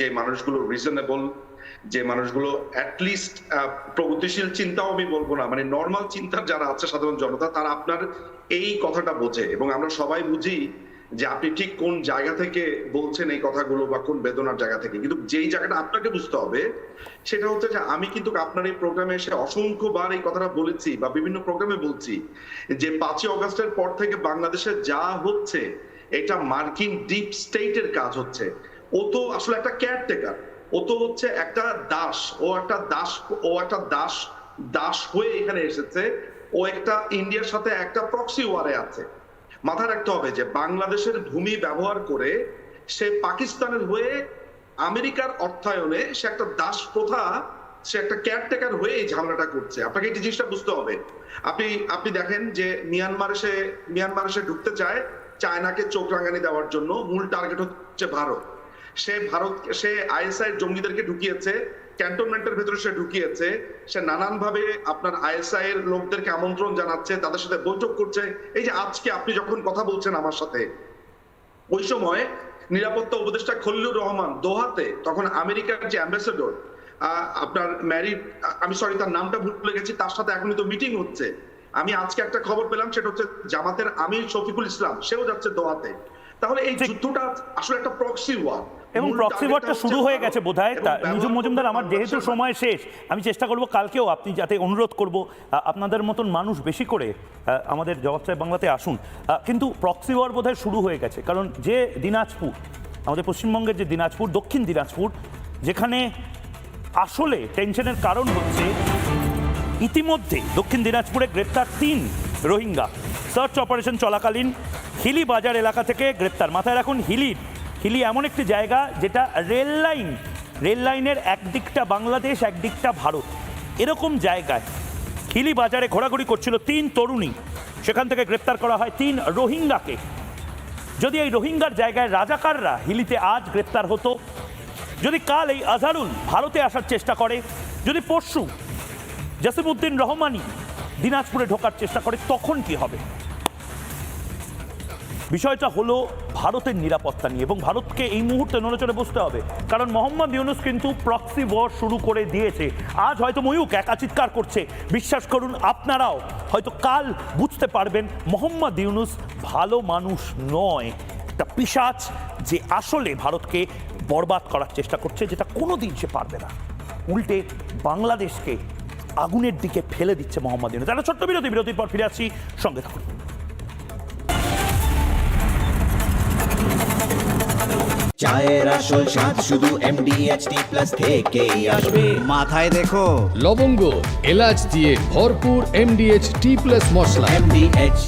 যে মানুষগুলো রিজনেবল, যে মানুষগুলো অ্যাটলিস্ট প্রগতিশীল চিন্তাও আমি বলবো না, মানে নর্মাল চিন্তার যারা আছে সাধারণ জনতা, তারা আপনার এই কথাটা বোঝে। এবং আমরা সবাই বুঝি যে আপনি ঠিক কোন জায়গা থেকে বলছেন এই কথাগুলো বা কোন বেদনার জায়গা থেকে। কিন্তু যেই জায়গাটা আপনাকে বুঝতে হবে সেটা হচ্ছে যে আমি কিন্তু আপনার এই প্রোগ্রামে এসে অসংখ্যবার এই কথাটা বলেছি বা বিভিন্ন প্রোগ্রামে বলছি যে 5ই অগস্টের পর থেকে বাংলাদেশে যা হচ্ছে এটা মার্কিন ডিপ স্টেটের কাজ হচ্ছে। ও তো আসলে একটা কেয়ারটেকার, ও তো হচ্ছে একটা দাস, ও একটা দাস হয়ে এখানে এসেছে। ও একটা ইন্ডিয়ার সাথে একটা প্রক্সি ওয়ারে আছে। মাথায় রাখতে হবে যে বাংলাদেশের ভূমি ব্যবহার করে সে পাকিস্তানের হয়ে আমেরিকার অর্থায়নে সে একটা দাস প্রথা, সে একটা কেয়ারটেকার হয়ে এই ঝামেলাটা করছে। আপনাকে এই জিনিসটা বুঝতে হবে। আপনি দেখেন যে মিয়ানমারে সে ঢুকতে চায় চায়নাকে চোখ রাঙানি দেওয়ার জন্য। মূল টার্গেট হচ্ছে ভারত। সে আইএসআই জঙ্গিদেরকে ঢুকিয়েছে, ক্যান্টনমেন্টের ভেতরে সে ঢুকিয়েছে। সে নানান ভাবে আপনার আইএসআই এর লোকদেরকে আমন্ত্রণ জানাচ্ছে, তাদের সাথে বৈঠক করছে। এই যে আজকে আপনি যখন কথা বলছেন আমার সাথে, ওই সময় নিরাপত্তা উপদেষ্টা খলিলুর রহমান দোহাতে, তখন আমেরিকার যে অ্যাম্বাসেডর আপনার আমি সরি তার নামটা ভুলে গেছি, তার সাথে এখনই তো মিটিং হচ্ছে। আমি আজকে একটা খবর পেলাম, সেটা হচ্ছে জামাতের আমির শফিকুল ইসলাম, সেও যাচ্ছে দোহাতে। তাহলে এই যুদ্ধটা আসলে একটা প্রক্সি ওয়ার, এবং প্রক্সি ওয়ারটা শুরু হয়ে গেছে বোধহয়। নিজুম মজুমদার, আমার যেহেতু সময় শেষ, আমি চেষ্টা করব কালকেও আপনি যাতে অনুরোধ করব আপনাদের মতন মানুষ বেশি করে আমাদের জবাব সাহেব বাংলাতে আসুন। কিন্তু প্রক্সি ওয়ার বোধহয় শুরু হয়ে গেছে, কারণ যে দিনাজপুর, আমাদের পশ্চিমবঙ্গের যে দিনাজপুর, দক্ষিণ দিনাজপুর, যেখানে আসলে টেনশনের কারণ হচ্ছে ইতিমধ্যে দক্ষিণ দিনাজপুরে গ্রেপ্তার 3 রোহিঙ্গা। সার্চ অপারেশন চলাকালীন হিলি বাজার এলাকা থেকে গ্রেপ্তার। মাথায় রাখুন, হিলি এমন একটি জায়গা যেটা রেল লাইনের একদিকটা বাংলাদেশ, একদিকটা ভারত। এরকম জায়গায় হিলি বাজারে ঘোরাঘুরি করছিল 3 তরুণী, সেখান থেকে গ্রেপ্তার করা হয় 3 রোহিঙ্গাকে। যদি এই রোহিঙ্গার জায়গায় রাজাকাররা হিলিতে আজ গ্রেপ্তার হতো, যদি কাল এই আজহারুল ভারতে আসার চেষ্টা করে, যদি পরশু জাসিমউদ্দিন রহমানি দিনাজপুরে ঢোকার চেষ্টা করে, তখন কি হবে? বিষয়টা হলো ভারতের নিরাপত্তা নিয়ে, এবং ভারতকে এই মুহূর্তে নড়েচড়ে বসতে হবে। কারণ মোহাম্মদ ইউনুস কিন্তু প্রক্সি ওয়ার শুরু করে দিয়েছে। আজ হয়তো ময়ূক একা চিৎকার করছে, বিশ্বাস করুন আপনারাও হয়তো কাল বুঝতে পারবেন মোহাম্মদ ইউনুস ভালো মানুষ নয়, একটা পিশাচ যে আসলে ভারতকে বরবাদ করার চেষ্টা করছে, যেটা কোনোদিন সে পারবে না। উল্টে বাংলাদেশকে আগুনের দিকে ফেলে দিচ্ছে মোহাম্মদ ইউনুস। একটা ছোট্ট বিরতির পর ফিরে আসছি, সঙ্গে থাকুন। চায়ের আসল স্বাদ শুধু MDHT+ থেকেই আসবে। মাথায় দেখো লবঙ্গ এলাচ দিয়ে ভরপুর MDHT+ মশলা। MDH